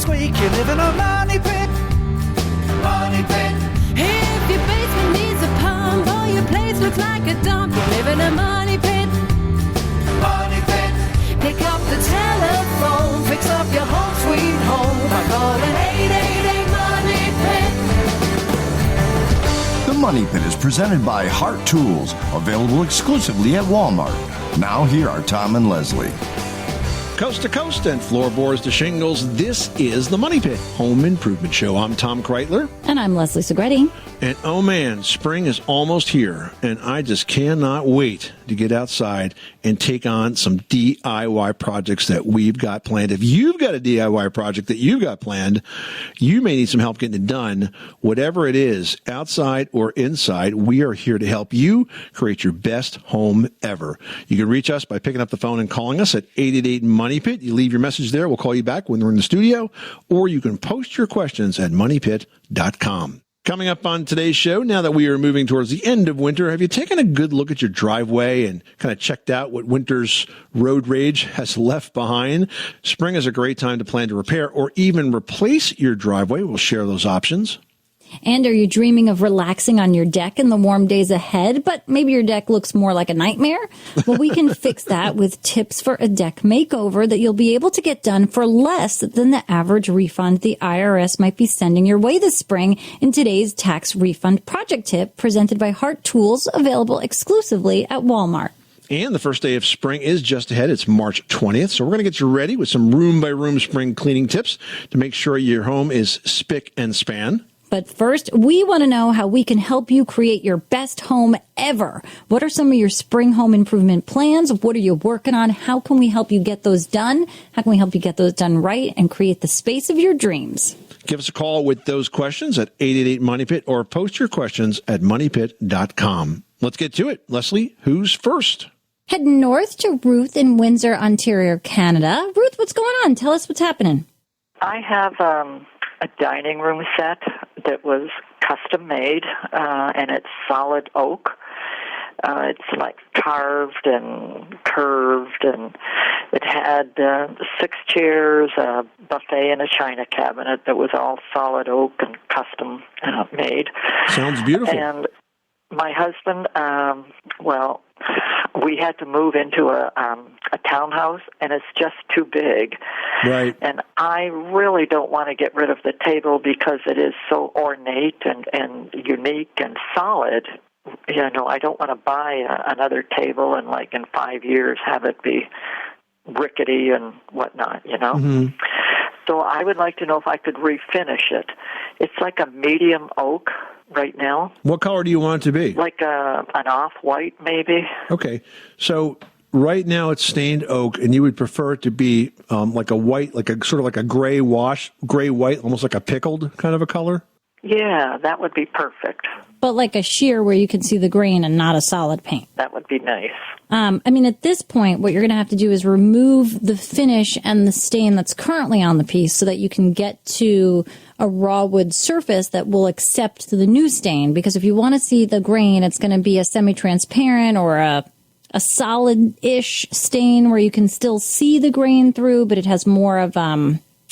squeak, you live in a money pit. Money pit. If your basement needs a pump or your place looks like a dump, you live in a money pit. Money pit. Pick up the telephone, fix up your home sweet home by calling 888 Money Pit. The Money Pit is presented by HART TOOls, available exclusively at Walmart. Now here are Tom and Leslie. Coast to coast and floorboards to shingles, this is the Money Pit Home Improvement Show. I'm Tom Kreitler. And I'm Leslie Segretti. And oh man, spring is almost here, and I just cannot wait to get outside and take on some DIY projects that we've got planned. If you've got a DIY project that you've got planned, you may need some help getting it done. Whatever it is, outside or inside, we are here to help you create your best home ever. You can reach us by picking up the phone and calling us at 888-MONEY-PIT. You leave your message there. We'll call you back when we're in the studio, or you can post your questions at moneypit.com. Coming up on today's show, now that we are moving towards the end of winter, have you taken a good look at your driveway and kind of checked out what winter's road rage has left behind? Spring is a great time to plan to repair or even replace your driveway. We'll share those options. And are you dreaming of relaxing on your deck in the warm days ahead, but maybe your deck looks more like a nightmare? Well, we can fix that with tips for a deck makeover that you'll be able to get done for less than the average refund the IRS might be sending your way this spring in today's Tax Refund Project Tip, presented by HART TOOls, available exclusively at Walmart. And the first day of spring is just ahead. It's March 20th. So we're going to get you ready with some room-by-room spring cleaning tips to make sure your home is spick and span. But first, we want to know how we can help you create your best home ever. What are some of your spring home improvement plans? What are you working on? How can we help you get those done? How can we help you get those done right and create the space of your dreams? Give us a call with those questions at 888-MONEY-PIT or post your questions at moneypit.com. Let's get to it. Leslie, who's first? Heading north to Ruth in Windsor, Ontario, Canada. Ruth, what's going on? Tell us what's happening. I have a dining room set that was custom made, and it's solid oak. It's like carved and curved, and it had 6 chairs, a buffet, and a china cabinet that was all solid oak and custom made. Sounds beautiful. And my husband, we had to move into a townhouse, and it's just too big. Right. And I really don't want to get rid of the table because it is so ornate and unique and solid. You know, I don't want to buy another table and, like, in 5 years have it be rickety and whatnot, you know? Mm-hmm. So I would like to know if I could refinish it. It's like a medium oak right now. What color do you want it to be? Like an off-white, maybe. Okay. So right now it's stained oak, and you would prefer it to be like a white, like a sort of like a gray white, almost like a pickled kind of a color? Yeah, that would be perfect. But like a sheer where you can see the grain and not a solid paint. That would be nice. At this point, what you're going to have to do is remove the finish and the stain that's currently on the piece so that you can get to a raw wood surface that will accept the new stain. Because if you want to see the grain, it's going to be a semi-transparent or a solid-ish stain where you can still see the grain through, but it has more of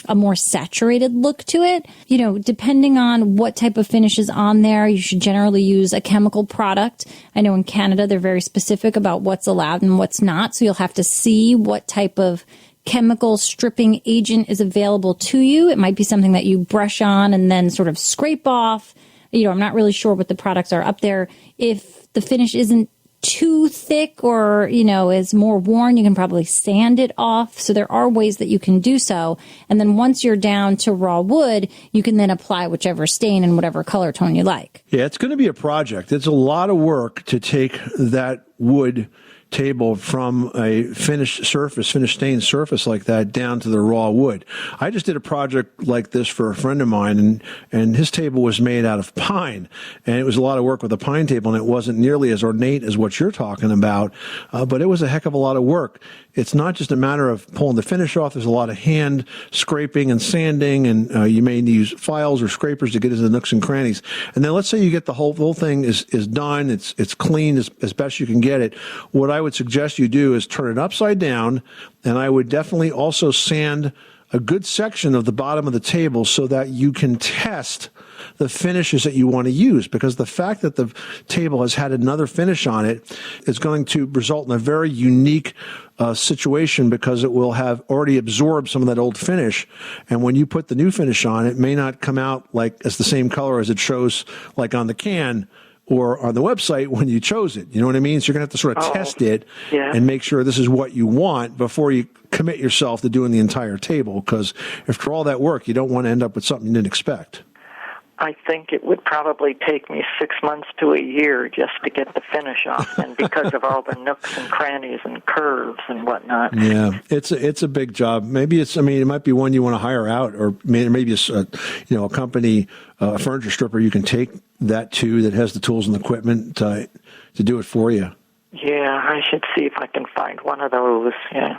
a more saturated look to it. You know, depending on what type of finish is on there, you should generally use a chemical product. I know in Canada, they're very specific about what's allowed and what's not. So you'll have to see what type of chemical stripping agent is available to you. It might be something that you brush on and then sort of scrape off. You know, I'm not really sure what the products are up there. If the finish isn't too thick or, you know, is more worn, you can probably sand it off. So there are ways that you can do so. And then once you're down to raw wood, you can then apply whichever stain and whatever color tone you like. Yeah, it's going to be a project. It's a lot of work to take that wood table from a finished stained surface like that down to the raw wood. I just did a project like this for a friend of mine, and his table was made out of pine, and it was a lot of work with a pine table, and it wasn't nearly as ornate as what you're talking about, but it was a heck of a lot of work. It's not just a matter of pulling the finish off. There's a lot of hand scraping and sanding, and you may use files or scrapers to get into the nooks and crannies. And then let's say you get the whole thing is done. It's clean as best you can get it. What I would suggest you do is turn it upside down, and I would definitely also sand a good section of the bottom of the table so that you can test the finishes that you want to use, because the fact that the table has had another finish on it is going to result in a very unique situation, because it will have already absorbed some of that old finish. And when you put the new finish on, it may not come out like as the same color as it shows like on the can or on the website when you chose it. You know what I mean? So you're going to have to sort of test it and make sure this is what you want before you commit yourself to doing the entire table, because after all that work, you don't want to end up with something you didn't expect. I think it would probably take me 6 months to a year just to get the finish off, and because of all the nooks and crannies and curves and whatnot. Yeah, it's a big job. Maybe it might be one you want to hire out, or maybe a company, a furniture stripper you can take that to that has the tools and the equipment to do it for you. Yeah, I should see if I can find one of those. Yeah,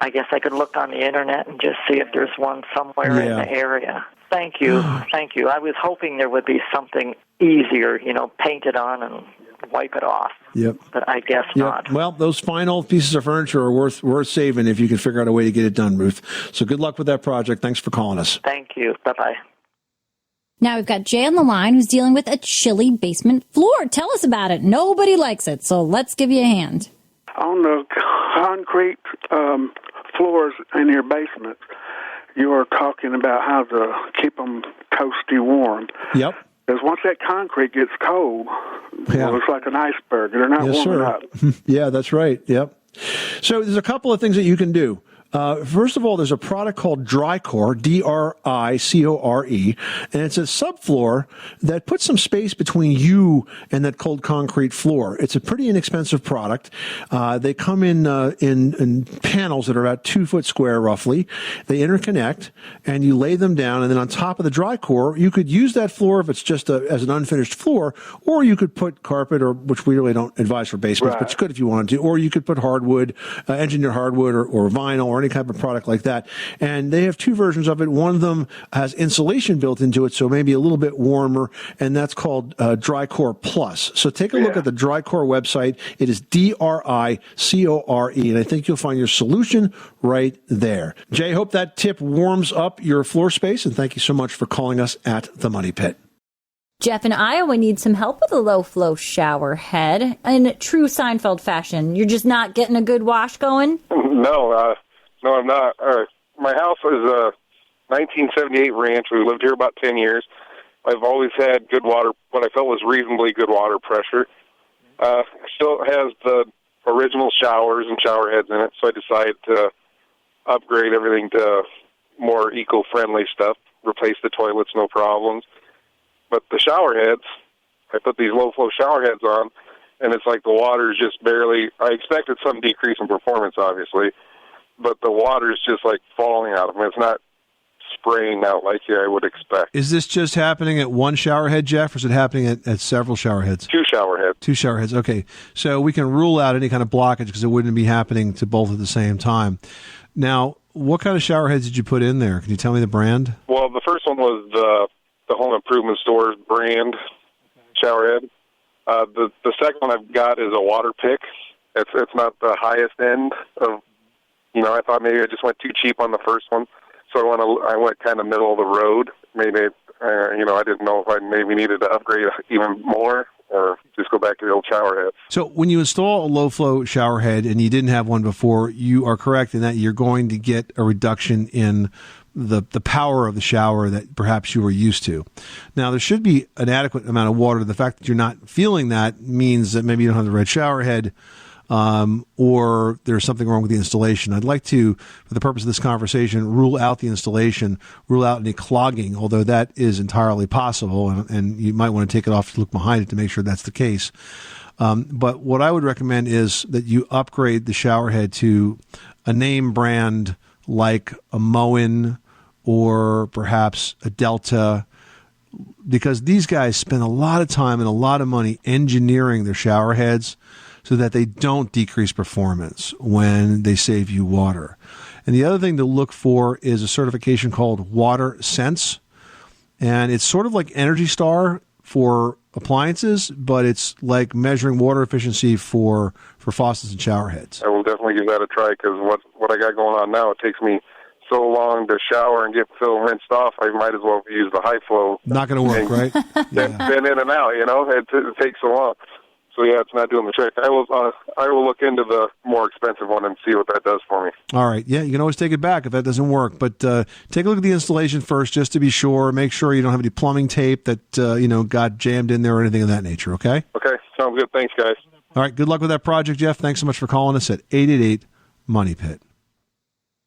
I guess I could look on the internet and just see if there's one somewhere in the area. Thank you. Thank you. I was hoping there would be something easier, paint it on and wipe it off. Yep. But I guess not. Well, those fine old pieces of furniture are worth saving if you can figure out a way to get it done, Ruth. So good luck with that project. Thanks for calling us. Thank you. Bye-bye. Now we've got Jay on the line who's dealing with a chilly basement floor. Tell us about it. Nobody likes it, so let's give you a hand. On the concrete floors in your basement, you were talking about how to keep them toasty warm. Yep. Because once that concrete gets cold, it looks like an iceberg. They're not warming up. Yeah, that's right. Yep. So there's a couple of things that you can do. First of all, there's a product called Drycore, Dricore, and it's a subfloor that puts some space between you and that cold concrete floor. It's a pretty inexpensive product. They come in panels that are about 2 foot square, roughly. They interconnect, and you lay them down, and then on top of the Drycore, you could use that floor if it's just as an unfinished floor, or you could put carpet, or which we really don't advise for basements, but you could if you wanted to, or you could put hardwood, engineered hardwood, or vinyl, or any type of product like that. And they have two versions of it. One of them has insulation built into it, so maybe a little bit warmer, and that's called Drycore Plus. So take a look at the Drycore website. It is Dricore, and I think you'll find your solution right there. Jay, hope that tip warms up your floor space, and thank you so much for calling us at the Money Pit. Jeff in Iowa needs some help with a low-flow shower head in true Seinfeld fashion. You're just not getting a good wash going? No, I'm not. My house is a 1978 ranch. We lived here about 10 years. I've always had good water, what I felt was reasonably good water pressure. Still has the original showers and shower heads in it, so I decided to upgrade everything to more eco-friendly stuff, replace the toilets, no problems. But the shower heads, I put these low-flow shower heads on, and it's like the water is just barely, I expected some decrease in performance, obviously, but the water is just like falling out of them. It's not spraying out like I would expect. Is this just happening at one shower head, Jeff, or is it happening at several shower heads? Two shower heads. Two shower heads, okay. So we can rule out any kind of blockage because it wouldn't be happening to both at the same time. Now, what kind of shower heads did you put in there? Can you tell me the brand? Well, the first one was the Home Improvement Store's brand shower head. The second one I've got is a water pick. It's not the highest end of, I thought maybe I just went too cheap on the first one. So I went kind of middle of the road. Maybe, I didn't know if I maybe needed to upgrade even more or just go back to the old shower head. So when you install a low-flow shower head and you didn't have one before, you are correct in that you're going to get a reduction in the power of the shower that perhaps you were used to. Now, there should be an adequate amount of water. The fact that you're not feeling that means that maybe you don't have the right shower head, or there's something wrong with the installation. I'd like to, for the purpose of this conversation, rule out the installation, rule out any clogging, although that is entirely possible, and you might want to take it off to look behind it to make sure that's the case. But what I would recommend is that you upgrade the shower head to a name brand like a Moen or perhaps a Delta, because these guys spend a lot of time and a lot of money engineering their shower heads so that they don't decrease performance when they save you water. And the other thing to look for is a certification called Water Sense. And it's sort of like Energy Star for appliances, but it's like measuring water efficiency for faucets and shower heads. I will definitely give that a try, because what I got going on now, it takes me so long to shower and get so rinsed off, I might as well use the high flow. Not going to work, right? Been in and out, it takes so long. So yeah, it's not doing the trick. I will look into the more expensive one and see what that does for me. All right. Yeah, you can always take it back if that doesn't work. But take a look at the installation first just to be sure. Make sure you don't have any plumbing tape that, got jammed in there or anything of that nature, okay? Okay, sounds good. Thanks, guys. All right. Good luck with that project, Jeff. Thanks so much for calling us at 888-MONEY-PIT.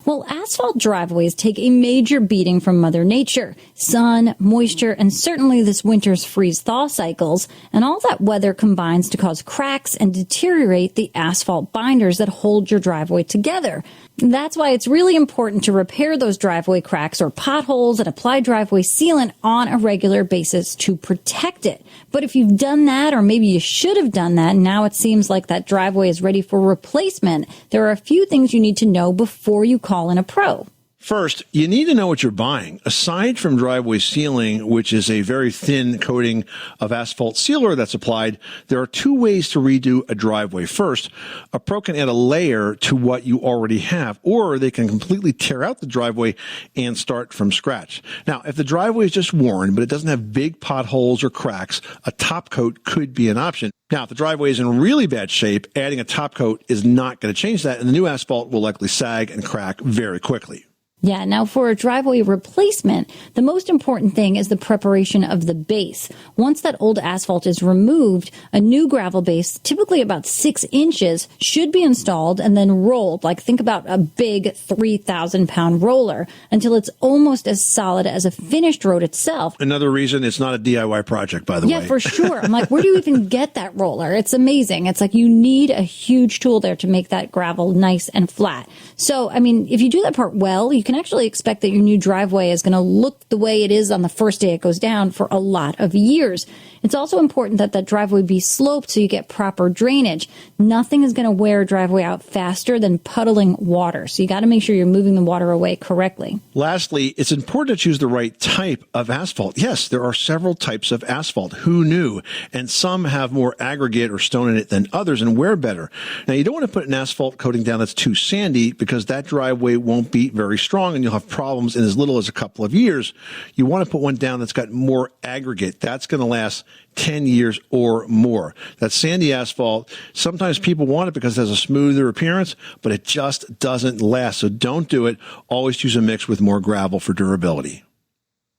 Well, asphalt driveways take a major beating from Mother Nature. Sun, moisture, and certainly this winter's freeze-thaw cycles, and all that weather combines to cause cracks and deteriorate the asphalt binders that hold your driveway together. That's why it's really important to repair those driveway cracks or potholes and apply driveway sealant on a regular basis to protect it. But if you've done that, or maybe you should have done that, and now it seems like that driveway is ready for replacement, there are a few things you need to know before you call in a pro. First, you need to know what you're buying. Aside from driveway sealing, which is a very thin coating of asphalt sealer that's applied, there are two ways to redo a driveway. First, a pro can add a layer to what you already have, or they can completely tear out the driveway and start from scratch. Now, if the driveway is just worn, but it doesn't have big potholes or cracks, a top coat could be an option. Now, if the driveway is in really bad shape, adding a top coat is not going to change that, and the new asphalt will likely sag and crack very quickly. Yeah, now for a driveway replacement, the most important thing is the preparation of the base. Once that old asphalt is removed, a new gravel base, typically about 6 inches, should be installed and then rolled, like think about a big 3,000-pound roller, until it's almost as solid as a finished road itself. Another reason it's not a DIY project, by the way. Yeah, for sure. I'm like, where do you even get that roller? It's amazing. It's like you need a huge tool there to make that gravel nice and flat. So, I mean, if you do that part well, you can actually expect that your new driveway is going to look the way it is on the first day it goes down for a lot of years. It's also important that that driveway be sloped so you get proper drainage. Nothing is going to wear a driveway out faster than puddling water. So you got to make sure you're moving the water away correctly. Lastly, it's important to choose the right type of asphalt. Yes, there are several types of asphalt. Who knew? And some have more aggregate or stone in it than others and wear better. Now, you don't want to put an asphalt coating down that's too sandy because that driveway won't be very strong and you'll have problems in as little as a couple of years. You want to put one down that's got more aggregate. That's going to last 10 years or more. That sandy asphalt, sometimes people want it because it has a smoother appearance, but it just doesn't last. So don't do it. Always choose a mix with more gravel for durability.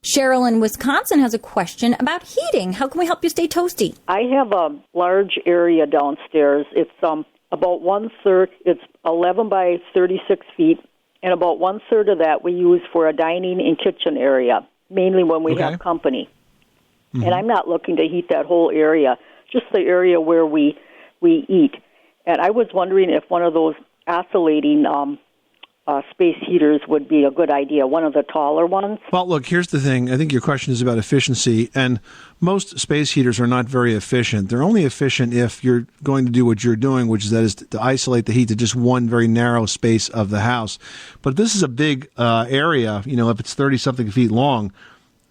Cheryl in Wisconsin has a question about heating. How can we help you stay toasty? I have a large area downstairs. It's about 1/3. It's 11 by 36 feet, and about 1/3 of that we use for a dining and kitchen area, mainly when we have company. Mm-hmm. And I'm not looking to heat that whole area, just the area where we eat. And I was wondering if one of those oscillating space heaters would be a good idea, one of the taller ones. Well, look, here's the thing. I think your question is about efficiency, and most space heaters are not very efficient. They're only efficient if you're going to do what you're doing, which is that is to isolate the heat to just one very narrow space of the house. But if this is a big area, if it's 30-something feet long,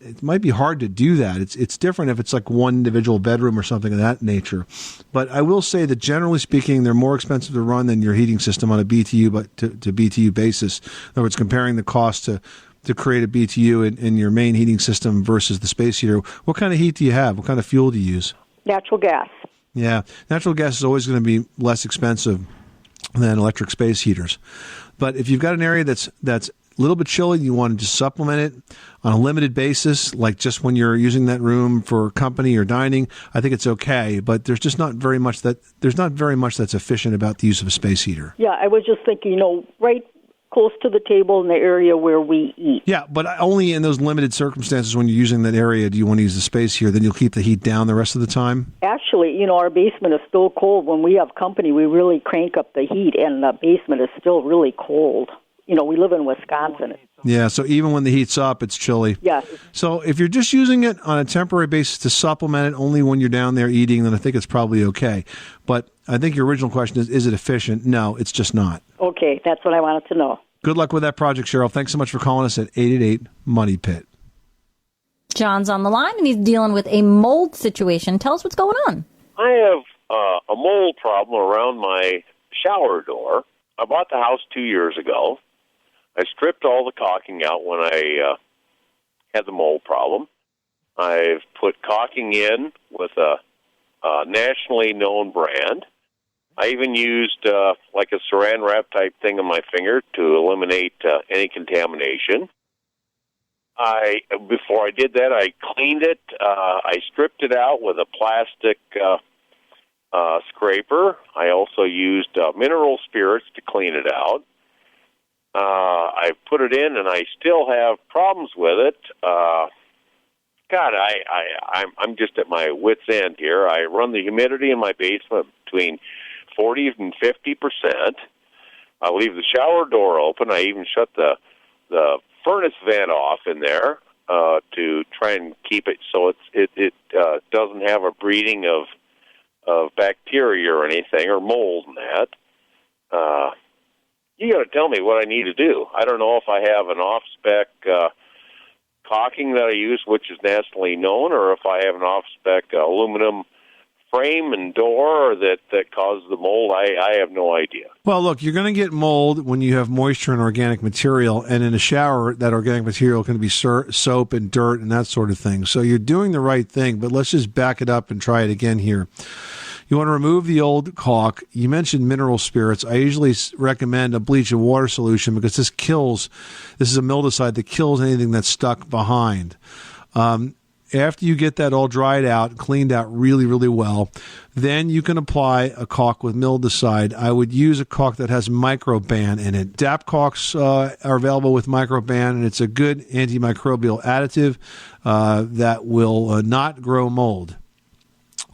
it might be hard to do that. It's different if it's like one individual bedroom or something of that nature. But I will say that generally speaking, they're more expensive to run than your heating system on a BTU but to BTU basis. In other words, comparing the cost to create a BTU in your main heating system versus the space heater. What kind of heat do you have? What kind of fuel do you use? Natural gas. Yeah, natural gas is always going to be less expensive than electric space heaters. But if you've got an area that's a little bit chilly, you want to just supplement it on a limited basis, like just when you're using that room for company or dining, I think it's okay. But there's just not very much that's efficient about the use of a space heater. Yeah, I was just thinking, right close to the table in the area where we eat. Yeah, but only in those limited circumstances when you're using that area do you want to use the space heater. Then you'll keep the heat down the rest of the time. Actually, our basement is still cold. When we have company, we really crank up the heat, and the basement is still really cold. We live in Wisconsin. Yeah, so even when the heat's up, it's chilly. Yes. So if you're just using it on a temporary basis to supplement it only when you're down there eating, then I think it's probably okay. But I think your original question is it efficient? No, it's just not. Okay, that's what I wanted to know. Good luck with that project, Cheryl. Thanks so much for calling us at 888-MONEY-PIT. John's on the line, and he's dealing with a mold situation. Tell us what's going on. I have a mold problem around my shower door. I bought the house 2 years ago. I stripped all the caulking out when I had the mold problem. I've put caulking in with a nationally known brand. I even used like a saran wrap type thing on my finger to eliminate any contamination. Before I did that, I cleaned it. I stripped it out with a plastic scraper. I also used mineral spirits to clean it out. I put it in, and I still have problems with it. God, I'm just at my wit's end here. I run the humidity in my basement between 40 and 50%. I leave the shower door open. I even shut the furnace vent off in there to try and keep it so it doesn't have a breeding of bacteria or anything or mold in that. You got to tell me what I need to do. I don't know if I have an off-spec caulking that I use, which is nationally known, or if I have an off-spec aluminum frame and door that causes the mold. I have no idea. Well, look, you're going to get mold when you have moisture and organic material, and in a shower, that organic material can be soap and dirt and that sort of thing. So you're doing the right thing, but let's just back it up and try it again here. You want to remove the old caulk. You mentioned mineral spirits. I usually recommend a bleach and water solution because this is a mildewcide that kills anything that's stuck behind. After you get that all dried out, cleaned out really, really well, then you can apply a caulk with mildewcide. I would use a caulk that has microban in it. DAP caulks are available with microban, and it's a good antimicrobial additive that will not grow mold.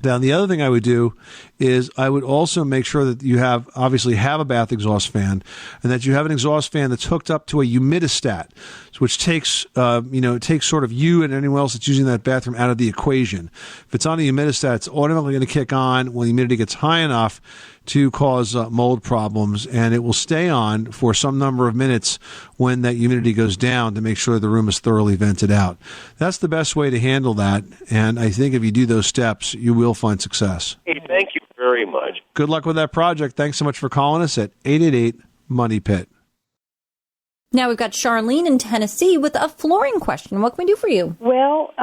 Now, the other thing I would do is I would also make sure that you obviously have a bath exhaust fan, and that you have an exhaust fan that's hooked up to a humidistat, which takes sort of you and anyone else that's using that bathroom out of the equation. If it's on a humidistat, it's automatically going to kick on when the humidity gets high enough to cause mold problems, and it will stay on for some number of minutes when that humidity goes down to make sure the room is thoroughly vented out. That's the best way to handle that, and I think if you do those steps, you will find success. Hey, thank you very much. Good luck with that project. Thanks so much for calling us at 888-MONEY-PIT. Now we've got Charlene in Tennessee with a flooring question. What can we do for you? Well,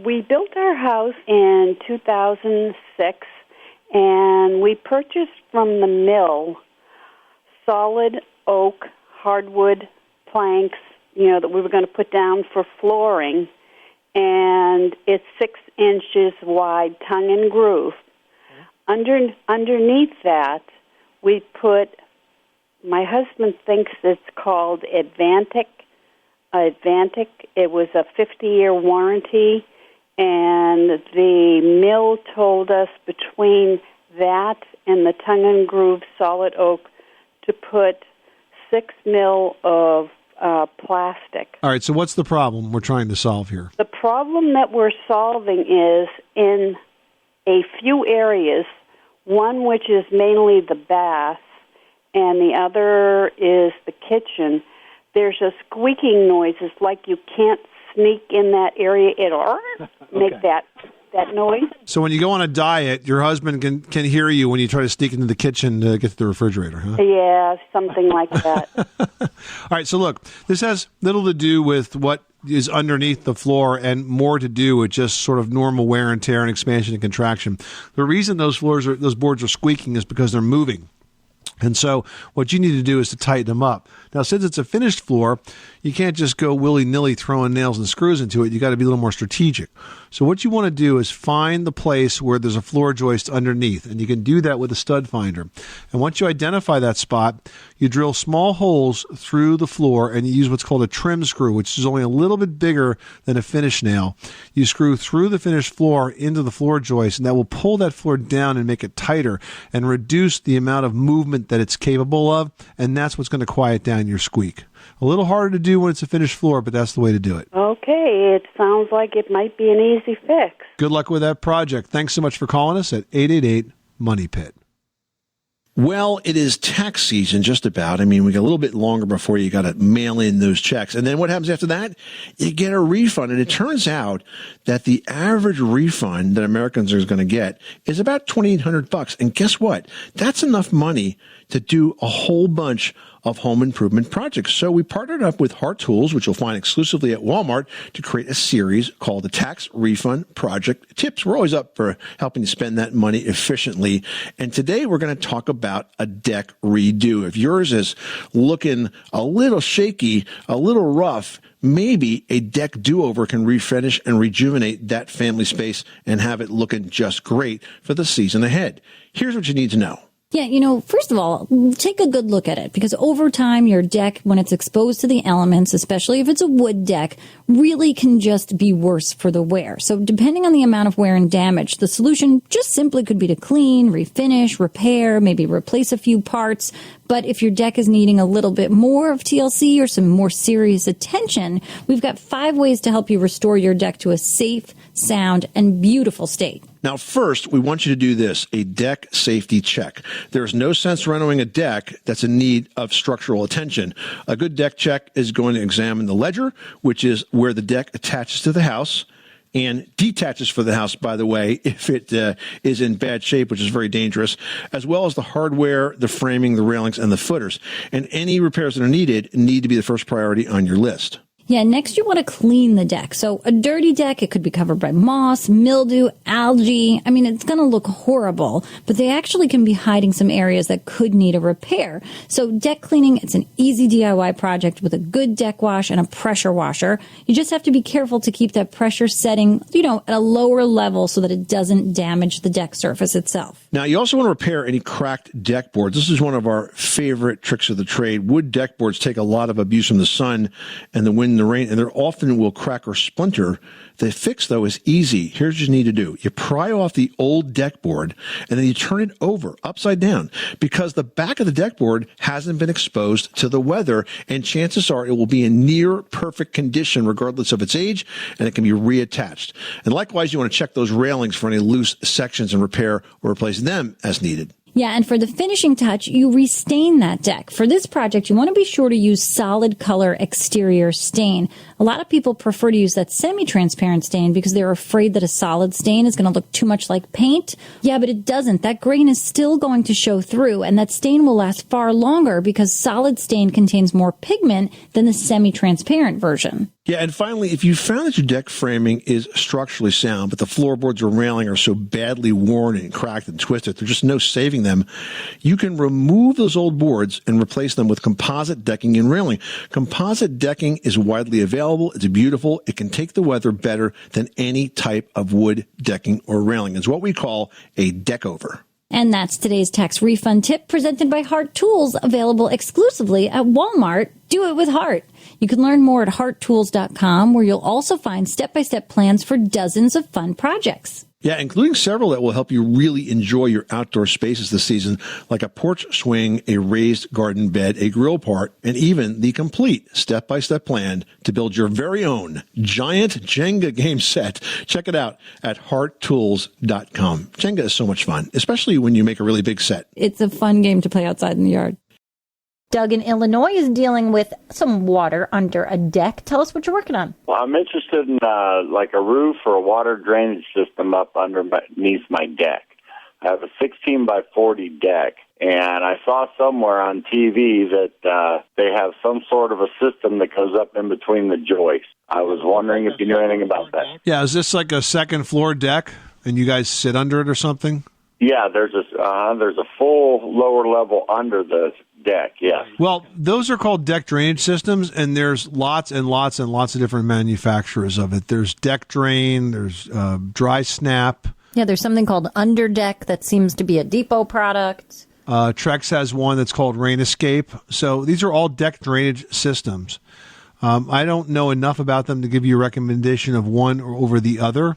we built our house in 2006, and we purchased from the mill solid oak, hardwood planks, that we were going to put down for flooring, and it's 6 inches wide, tongue and groove. Underneath that, we put, my husband thinks it's called Advantic. It was a 50-year warranty, and the mill told us between that and the tongue and groove solid oak to put 6 mil of plastic. All right, so what's the problem we're trying to solve here? The problem that we're solving is in a few areas, one which is mainly the bath, and the other is the kitchen. There's a squeaking noise. It's like you can't sneak in that area. It'll make that noise. So when you go on a diet, your husband can hear you when you try to sneak into the kitchen to get to the refrigerator, huh? Yeah, something like that. All right, so look, this has little to do with what is underneath the floor and more to do with just sort of normal wear and tear and expansion and contraction. The reason those boards are squeaking is because they're moving. And so what you need to do is to tighten them up. Now, since it's a finished floor, you can't just go willy-nilly throwing nails and screws into it. You got to be a little more strategic. So what you want to do is find the place where there's a floor joist underneath, and you can do that with a stud finder. And once you identify that spot, you drill small holes through the floor, and you use what's called a trim screw, which is only a little bit bigger than a finish nail. You screw through the finished floor into the floor joist, and that will pull that floor down and make it tighter and reduce the amount of movement that it's capable of, and that's what's going to quiet down your squeak. A little harder to do when it's a finished floor, but that's the way to do it. Okay, it sounds like it might be an easy fix. Good luck with that project. Thanks so much for calling us at 888-MONEY-PIT. Well, it is tax season just about. I mean, we got a little bit longer before you got to mail in those checks. And then what happens after that? You get a refund. And it turns out that the average refund that Americans are going to get is about $2,800. And guess what? That's enough money to do a whole bunch of home improvement projects. So we partnered up with HART TOOLs, which you'll find exclusively at Walmart, to create a series called the Tax Refund Project Tips. We're always up for helping you spend that money efficiently. And today we're going to talk about a deck redo. If yours is looking a little shaky, a little rough, maybe a deck do-over can refinish and rejuvenate that family space and have it looking just great for the season ahead. Here's what you need to know. Yeah, first of all, take a good look at it, because over time, your deck, when it's exposed to the elements, especially if it's a wood deck, really can just be worse for the wear. So depending on the amount of wear and damage, the solution just simply could be to clean, refinish, repair, maybe replace a few parts. But if your deck is needing a little bit more of TLC or some more serious attention, we've got 5 ways to help you restore your deck to a safe, sound, and beautiful state. Now, first, we want you to do this, a deck safety check. There's no sense renovating a deck that's in need of structural attention. A good deck check is going to examine the ledger, which is where the deck attaches to the house, and detaches for the house, by the way, if it is in bad shape, which is very dangerous, as well as the hardware, the framing, the railings, and the footers. And any repairs that are needed need to be the first priority on your list. Yeah, next you want to clean the deck. So a dirty deck, it could be covered by moss, mildew, algae. I mean, it's going to look horrible, but they actually can be hiding some areas that could need a repair. So deck cleaning, it's an easy DIY project with a good deck wash and a pressure washer. You just have to be careful to keep that pressure setting, at a lower level so that it doesn't damage the deck surface itself. Now, you also want to repair any cracked deck boards. This is one of our favorite tricks of the trade. Wood deck boards take a lot of abuse from the sun and the wind and the rain, and they often will crack or splinter. The fix, though, is easy. Here's what you need to do. You pry off the old deck board, and then you turn it over, upside down, because the back of the deck board hasn't been exposed to the weather, and chances are it will be in near perfect condition regardless of its age, and it can be reattached. And likewise, you want to check those railings for any loose sections and repair or replace them as needed. Yeah, and for the finishing touch, you restain that deck. For this project, you want to be sure to use solid color exterior stain. A lot of people prefer to use that semi-transparent stain because they're afraid that a solid stain is going to look too much like paint. Yeah, but it doesn't. That grain is still going to show through, and that stain will last far longer because solid stain contains more pigment than the semi-transparent version. Yeah, and finally, if you found that your deck framing is structurally sound, but the floorboards or railing are so badly worn and cracked and twisted, there's just no saving them, you can remove those old boards and replace them with composite decking and railing. Composite decking is widely available. It's beautiful. It can take the weather better than any type of wood decking or railing. It's what we call a deck over. And that's today's tax refund tip presented by HART TOOLs, available exclusively at Walmart. Do it with HART. You can learn more at HARTTools.com, where you'll also find step-by-step plans for dozens of fun projects. Yeah, including several that will help you really enjoy your outdoor spaces this season, like a porch swing, a raised garden bed, a grill part, and even the complete step-by-step plan to build your very own giant Jenga game set. Check it out at HARTTools.com. Jenga is so much fun, especially when you make a really big set. It's a fun game to play outside in the yard. Doug in Illinois is dealing with some water under a deck. Tell us what you're working on. Well, I'm interested in like a roof or a water drainage system up underneath my deck. I have a 16 by 40 deck, and I saw somewhere on TV that they have some sort of a system that goes up in between the joists. I was wondering if you knew anything about that. Yeah, is this like a second floor deck, and you guys sit under it or something? Yeah, there's a full lower level under the deck, yes. Well, those are called deck drainage systems, and there's lots and lots and lots of different manufacturers of it. There's Deck Drain, there's Dry Snap. Yeah, there's something called Underdeck that seems to be a Depot product. Trex has one that's called Rain Escape. So these are all deck drainage systems. I don't know enough about them to give you a recommendation of one or over the other,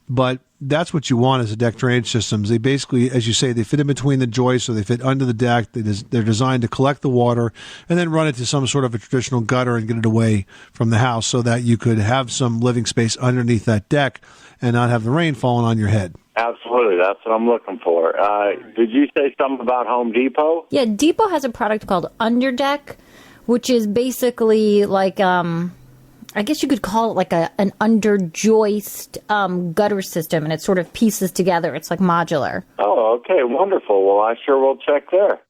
but that's what you want as a deck drainage systems. They basically, as you say, they fit in between the joists, or they fit under the deck. They're designed to collect the water and then run it to some sort of a traditional gutter and get it away from the house so that you could have some living space underneath that deck and not have the rain falling on your head. Absolutely. That's what I'm looking for. Did you say something about Home Depot? Yeah, Depot has a product called Underdeck, which is basically like, I guess you could call it like an under-joist gutter system, and it sort of pieces together. It's like modular. Oh, okay. Wonderful. Well, I sure will check there.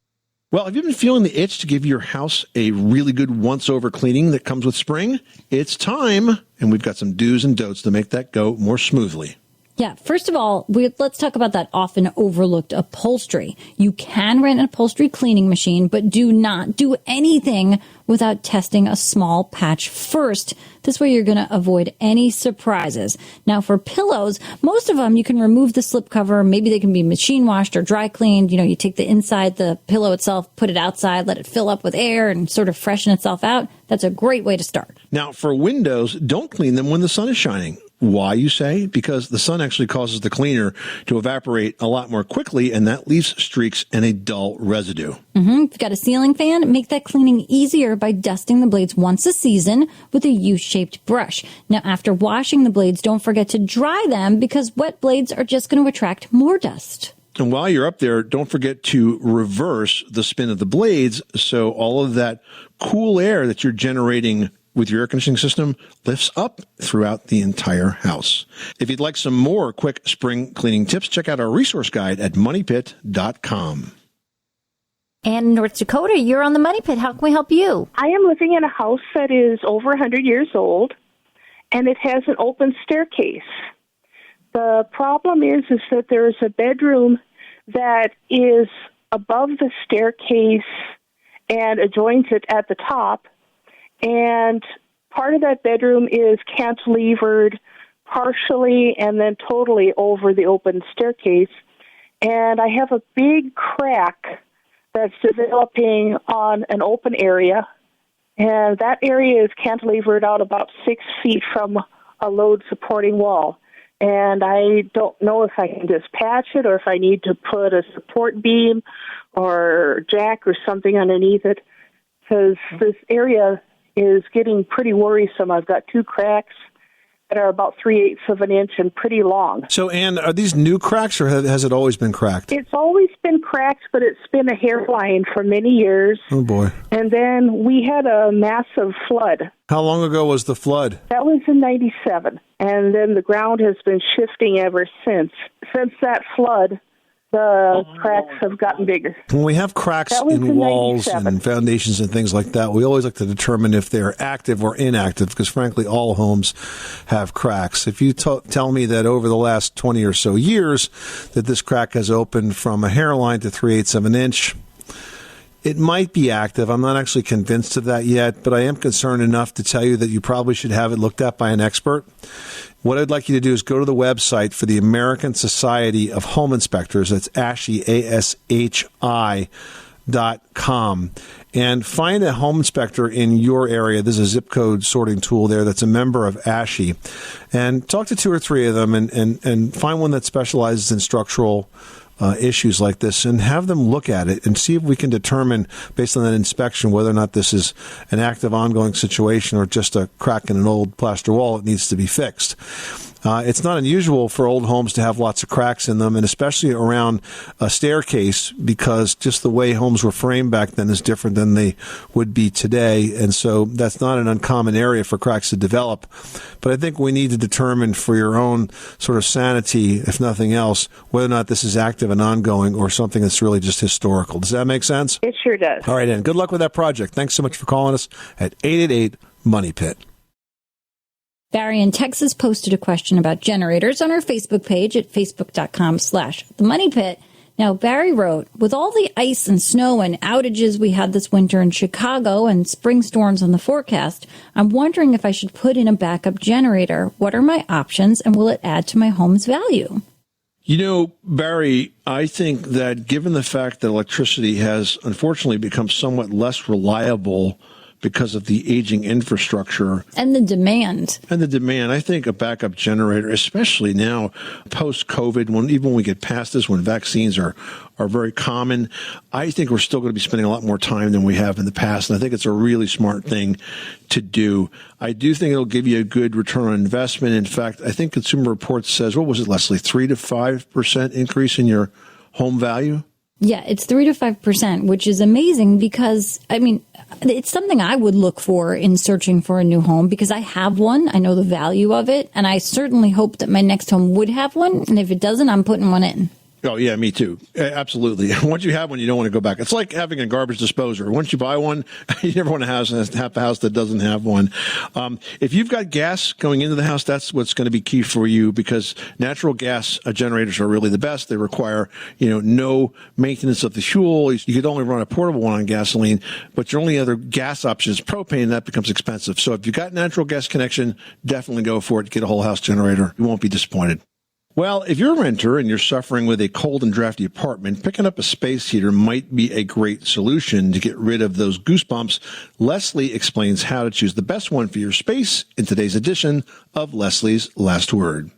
Well, have you been feeling the itch to give your house a really good once-over cleaning that comes with spring? It's time, and we've got some do's and don'ts to make that go more smoothly. Yeah, first of all, let's talk about that often overlooked upholstery. You can rent an upholstery cleaning machine, but do not do anything without testing a small patch first. This way you're going to avoid any surprises. Now, for pillows, most of them you can remove the slipcover. Maybe they can be machine washed or dry cleaned. You take the inside, the pillow itself, put it outside, let it fill up with air and sort of freshen itself out. That's a great way to start. Now, for windows, don't clean them when the sun is shining. Why, you say? Because the sun actually causes the cleaner to evaporate a lot more quickly, and that leaves streaks and a dull residue. If you've got a ceiling fan, make that cleaning easier by dusting the blades once a season with a U-shaped brush. Now, after washing the blades, don't forget to dry them because wet blades are just going to attract more dust. And while you're up there, don't forget to reverse the spin of the blades so all of that cool air that you're generating with your air conditioning system lifts up throughout the entire house. If you'd like some more quick spring cleaning tips, check out our resource guide at moneypit.com. And in North Dakota, you're on the Money Pit. How can we help you? I am living in a house that is over 100 years old, and it has an open staircase. The problem is that there is a bedroom that is above the staircase and adjoins it at the top. And part of that bedroom is cantilevered partially and then totally over the open staircase. And I have a big crack that's developing on an open area. And that area is cantilevered out about 6 feet from a load-supporting wall. And I don't know if I can just patch it or if I need to put a support beam or jack or something underneath it, because this area is getting pretty worrisome. I've got 2 cracks that are about 3/8 of an inch and pretty long. So, Ann, are these new cracks or has it always been cracked? It's always been cracked, but it's been a hairline for many years. Oh, boy. And then we had a massive flood. How long ago was the flood? That was in 97. And then the ground has been shifting ever since. Since that flood, the cracks have gotten bigger. When we have cracks in walls and foundations and things like that, we always like to determine if they're active or inactive because, frankly, all homes have cracks. If you tell me that over the last 20 or so years that this crack has opened from a hairline to 3/8 of an inch, it might be active. I'm not actually convinced of that yet, but I am concerned enough to tell you that you probably should have it looked at by an expert. What I'd like you to do is go to the website for the American Society of Home Inspectors. That's ASHI, ASHI.com. And find a home inspector in your area. There's a zip code sorting tool there that's a member of ASHI. And talk to 2 or 3 of them and find one that specializes in structural issues like this and have them look at it and see if we can determine based on that inspection whether or not this is an active ongoing situation or just a crack in an old plaster wall that needs to be fixed. It's not unusual for old homes to have lots of cracks in them, and especially around a staircase, because just the way homes were framed back then is different than they would be today. And so that's not an uncommon area for cracks to develop. But I think we need to determine for your own sort of sanity, if nothing else, whether or not this is active and ongoing or something that's really just historical. Does that make sense? It sure does. All right, Ann. Good luck with that project. Thanks so much for calling us at 888-MONEY-PIT. Barry in Texas posted a question about generators on our Facebook page at facebook.com/themoneypit. Now, Barry wrote, with all the ice and snow and outages we had this winter in Chicago and spring storms on the forecast, I'm wondering if I should put in a backup generator. What are my options, and will it add to my home's value? You know, Barry, I think that given the fact that electricity has unfortunately become somewhat less reliable because of the aging infrastructure. And the demand. I think a backup generator, especially now post-COVID, even when we get past this, when vaccines are very common, I think we're still going to be spending a lot more time than we have in the past. And I think it's a really smart thing to do. I do think it'll give you a good return on investment. In fact, I think Consumer Reports says, what was it, Leslie, 3 to 5% increase in your home value? Yeah, it's 3 to 5%, which is amazing because, I mean, it's something I would look for in searching for a new home because I have one. I know the value of it, and I certainly hope that my next home would have one. And if it doesn't, I'm putting one in. Oh, yeah, me too. Absolutely. Once you have one, you don't want to go back. It's like having a garbage disposer. Once you buy one, you never want to have a house that doesn't have one. If you've got gas going into the house, that's what's going to be key for you, because natural gas generators are really the best. They require, no maintenance of the fuel. You could only run a portable one on gasoline, but your only other gas option is propane, and that becomes expensive. So if you've got natural gas connection, definitely go for it. Get a whole house generator. You won't be disappointed. Well, if you're a renter and you're suffering with a cold and drafty apartment, picking up a space heater might be a great solution to get rid of those goosebumps. Leslie explains how to choose the best one for your space in today's edition of Leslie's Last Word.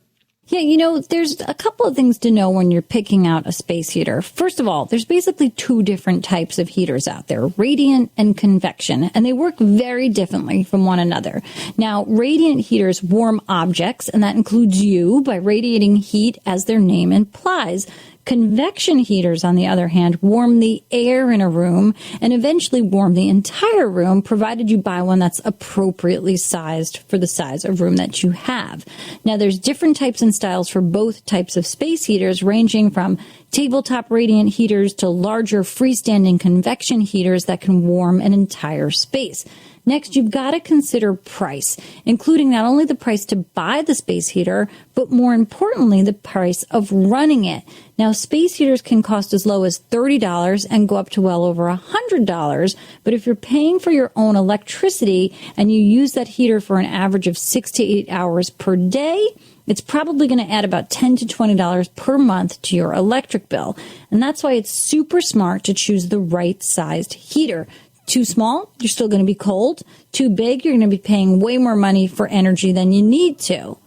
Yeah, there's a couple of things to know when you're picking out a space heater. First of all, there's basically two different types of heaters out there, radiant and convection, and they work very differently from one another. Now, radiant heaters warm objects, and that includes you, by radiating heat, as their name implies. Convection heaters, on the other hand, warm the air in a room and eventually warm the entire room, provided you buy one that's appropriately sized for the size of room that you have. Now, there's different types and styles for both types of space heaters, ranging from tabletop radiant heaters to larger freestanding convection heaters that can warm an entire space. Next, you've got to consider price, including not only the price to buy the space heater, but more importantly, the price of running it. Now, space heaters can cost as low as $30 and go up to well over $100. But if you're paying for your own electricity and you use that heater for an average of 6 to 8 hours per day, it's probably going to add about $10 to $20 per month to your electric bill. And that's why it's super smart to choose the right sized heater. Too small, you're still going to be cold. Too big, you're going to be paying way more money for energy than you need to.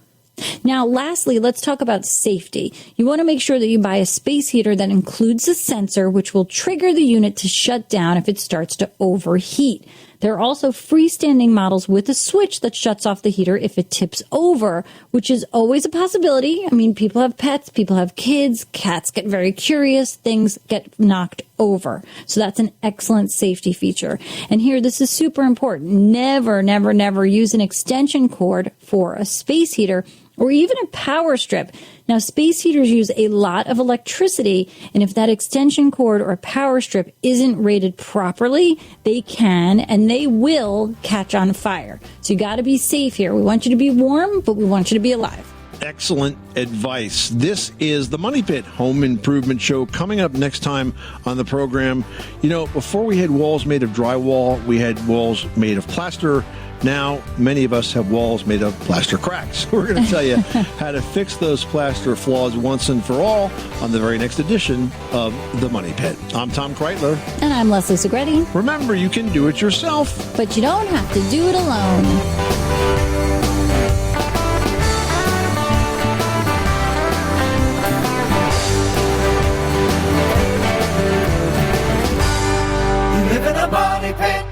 Now, lastly, let's talk about safety. You want to make sure that you buy a space heater that includes a sensor which will trigger the unit to shut down if it starts to overheat. There are also freestanding models with a switch that shuts off the heater if it tips over, which is always a possibility. I mean, people have pets, people have kids, cats get very curious, things get knocked over. So that's an excellent safety feature. And here, this is super important. Never, never, never use an extension cord for a space heater or even a power strip. Now, space heaters use a lot of electricity, and if that extension cord or power strip isn't rated properly, they can and they will catch on fire. So you got to be safe here. We want you to be warm, but we want you to be alive. Excellent advice. This is the Money Pit Home Improvement Show. Coming up next time on the program, before we had walls made of drywall, we had walls made of plaster. Now, many of us have walls made of plaster cracks. We're going to tell you how to fix those plaster flaws once and for all on the very next edition of The Money Pit. I'm Tom Kreitler. And I'm Leslie Segretti. Remember, you can do it yourself, but you don't have to do it alone. You live in a money pit.